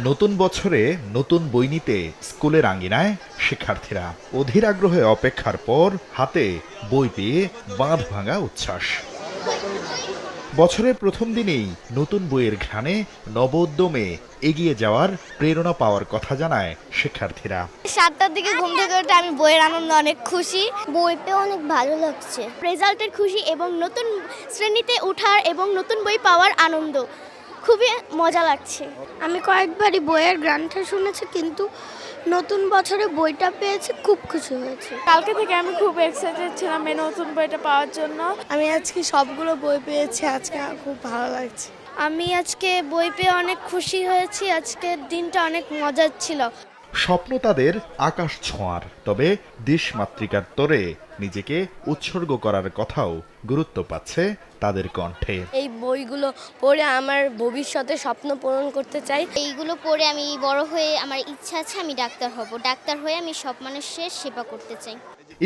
নতুন বছরে নতুন বই নিতে স্কুলের আঙ্গিনায় শিক্ষার্থীরা অধীর আগ্রহে অপেক্ষার পর হাতে বই পেয়ে বাঁধ ভাঙা উচ্ছ্বাস। বছরের প্রথম দিনেই নতুন বইয়ের ঘ্রাণে নবোদ্যমে এগিয়ে যাওয়ার প্রেরণা পাওয়ার কথা জানায় শিক্ষার্থীরা। 7টার দিকে ঘুম থেকে উঠে আমি বইয়ের আনন্দ অনেক খুশি, বই পেয়ে অনেক ভালো লাগছে। রেজাল্টের খুশি এবং নতুন শ্রেণীতে ওঠার এবং নতুন বই পাওয়ার আনন্দ খুবই মজা লাগছে। আমি কয়েকবারই বইয়ের গানটা শুনেছি, কিন্তু নতুন বছরে বইটা পেয়েছি, খুব খুশি হয়েছে। কালকে থেকে আমি খুব এক্সাইটেড ছিলাম এই নতুন বইটা পাওয়ার জন্য। আমি আজকে সবগুলো বই পেয়েছি, আজকে খুব ভালো লাগছে। আমি আজকে বই পেয়ে অনেক খুশি হয়েছি, আজকের দিনটা অনেক মজার ছিল। স্বপ্ন তাদের আকাশ ছোঁয়ার, তবে দেশমাতৃকার তরে নিজেকে উৎসর্গ করার কথাও গুরুত্ব পাচ্ছে তাদের কণ্ঠে। এই বইগুলো পড়ে আমার ভবিষ্যতে স্বপ্ন পূরণ করতে চাই। এইগুলো পড়ে আমি বড় হয়ে আমার ইচ্ছা আছে আমি ডাক্তার হব, ডাক্তার হয়ে আমি সব মানুষের সেবা করতে চাই।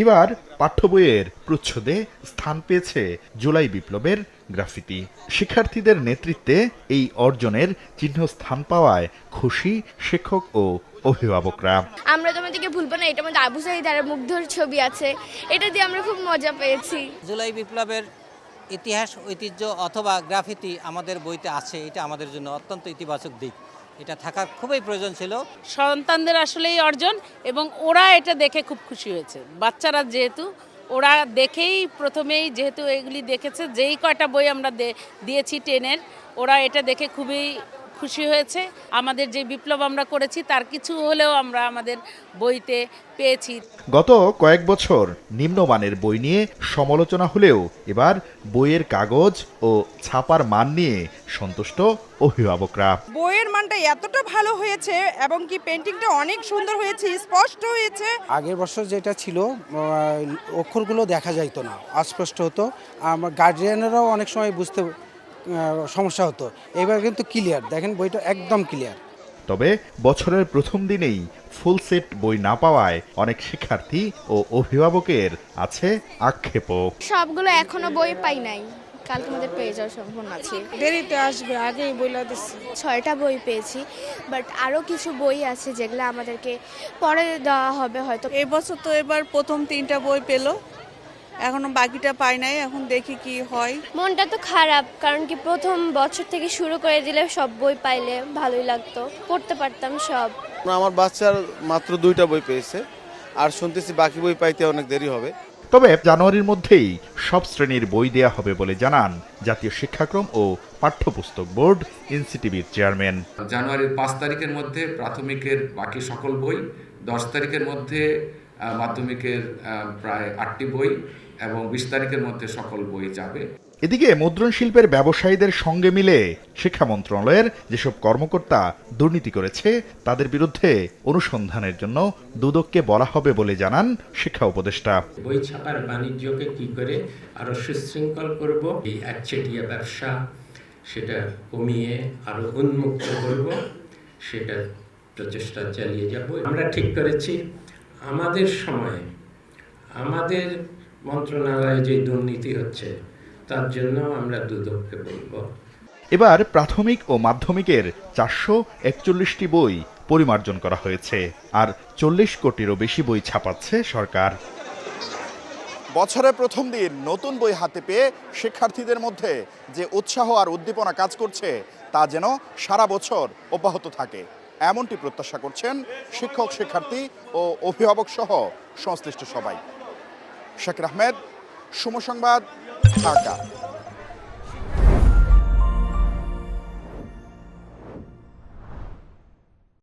এবার পাঠ্য বইয়ের প্রচ্ছদে স্থান পেয়েছে জুলাই বিপ্লবের গ্রাফিতি। শিক্ষার্থীদের নেতৃত্বে এই অর্জনের চিহ্ন স্থান পাওয়ায় খুশি শিক্ষক ও অভিভাবকরা। আমরা তোমাদেরকে ভুলবো না, এটার মধ্যে আবু সাঈদ মুগ্ধর ছবি আছে, এটা দিয়ে আমরা খুব মজা পেয়েছি। জুলাই বিপ্লবের ইতিহাস, ঐতিহ্য অথবা গ্রাফিতি আমাদের বইতে আছে, এটা আমাদের জন্য অত্যন্ত ইতিবাচক দিক। এটা থাকার খুবই প্রয়োজন ছিল। সন্তানদের আসলেই অর্জন, এবং ওরা এটা দেখে খুব খুশি হয়েছে। বাচ্চারা যেহেতু ওরা দেখেই প্রথমেই যেহেতু এগুলি দেখেছে, যেই কয়টা বই আমরা দিয়েছি 10-এর, ওরা এটা দেখে খুবই খুশি হয়েছে। আমাদের যে বিপ্লব আমরা করেছি তার কিছু হলেও আমরা আমাদের বইতে পেয়েছি। গত কয়েক বছর নিম্নমানের বই নিয়ে সমালোচনা হলেও এবার বইয়ের কাগজ ও ছাপার মান নিয়ে সন্তুষ্ট অভিভাবকরা। বইয়ের মানটা এতটা ভালো হয়েছে এবং কি পেন্টিংটা অনেক সুন্দর হয়েছে, স্পষ্ট হয়েছে। আগের বছর যেটা ছিল অক্ষরগুলো দেখা যাইতো না, অস্পষ্ট হতো, আমার গার্জিয়ানেরাও অনেক সময় বুঝতে সমস্যা হতো। এবার কিন্তু ক্লিয়ার, দেখেন বইটা একদম ক্লিয়ার। তবে বছরের প্রথম দিনেই ফুল সেট বই না পাওয়ায় অনেক শিক্ষার্থী ও অভিভাবকের আছে আক্ষেপও। সবগুলো এখনো বই পাই নাই, কালকে আমাদের পেয়ে যাওয়ার সম্ভাবনা আছে। দেরিতে আসবে, আগেই বইলা দিচ্ছি। 6টা বই পেয়েছি, বাট আরও কিছু বই আছে যেগুলো আমাদেরকে পরে দেওয়া হবে হয়তো। এই বছর তো এবার প্রথম 3টা বই পেলো, এখনো বাকিটা পাই নাই, এখন দেখি কি হয়। মনটা তো খারাপ, কারণ কি প্রথম বছর থেকে শুরু করে দিলে সব বই পাইলে ভালোই লাগতো, পড়তে পারতাম সব। আমার বাচ্চার মাত্র 2টা বই পেয়েছে, আর শুনতেছি বাকি বই পাইতে অনেক দেরি হবে। তবে জানুয়ারির মধ্যেই সব শ্রেণীর বই দেয়া হবে বলে জানান জাতীয় শিক্ষাক্রম ও পাঠ্যপুস্তক বোর্ড এনসিটিবির চেয়ারম্যান। জানুয়ারির 5 তারিখের মধ্যে প্রাথমিকের বাকি সকল বই, 10 তারিখের মধ্যে মাধ্যমিকের প্রায় 8টি বই এবং 20 তারিখের মধ্যে সকল বই যাবে। এদিকে মুদ্রণ শিল্পের ব্যবসায়ীদের সঙ্গে মিলে শিক্ষা মন্ত্রণালয়ের যেসব কর্মকর্তা দুর্নীতি করেছে তাদের বিরুদ্ধে অনুসন্ধানের জন্য দুদককে বলা হবে বলে জানান শিক্ষা উপদেষ্টা। বই ছাপার বাণিজ্যকে কি করে আরো সুশৃঙ্খল করব, এই একচেটিয়া ব্যবসা সেটা কমিয়ে আরো উন্মুক্ত করব, সেটা প্রচেষ্টা চালিয়ে যাব। আমরা ঠিক করেছি আমাদের সময়ে আমাদের মন্ত্রণালয়ে যে দুর্নীতি হচ্ছে তার জন্য আমরা দুদককে বলব। এবার প্রাথমিক ও মাধ্যমিকের 441টি বই পরিমার্জন করা হয়েছে, আর 40 কোটিরও বেশি বই ছাপাচ্ছে সরকার। বছরের প্রথম দিন নতুন বই হাতে পেয়ে শিক্ষার্থীদের মধ্যে যে উৎসাহ আর উদ্দীপনা কাজ করছে তা যেন সারা বছর অব্যাহত থাকে, এমনটি প্রত্যাশা করছেন শিক্ষক, শিক্ষার্থী ও অভিভাবক সহ সংশ্লিষ্ট সবাই। শাকির আহমেদ, সময় সংবাদ, ঢাকা।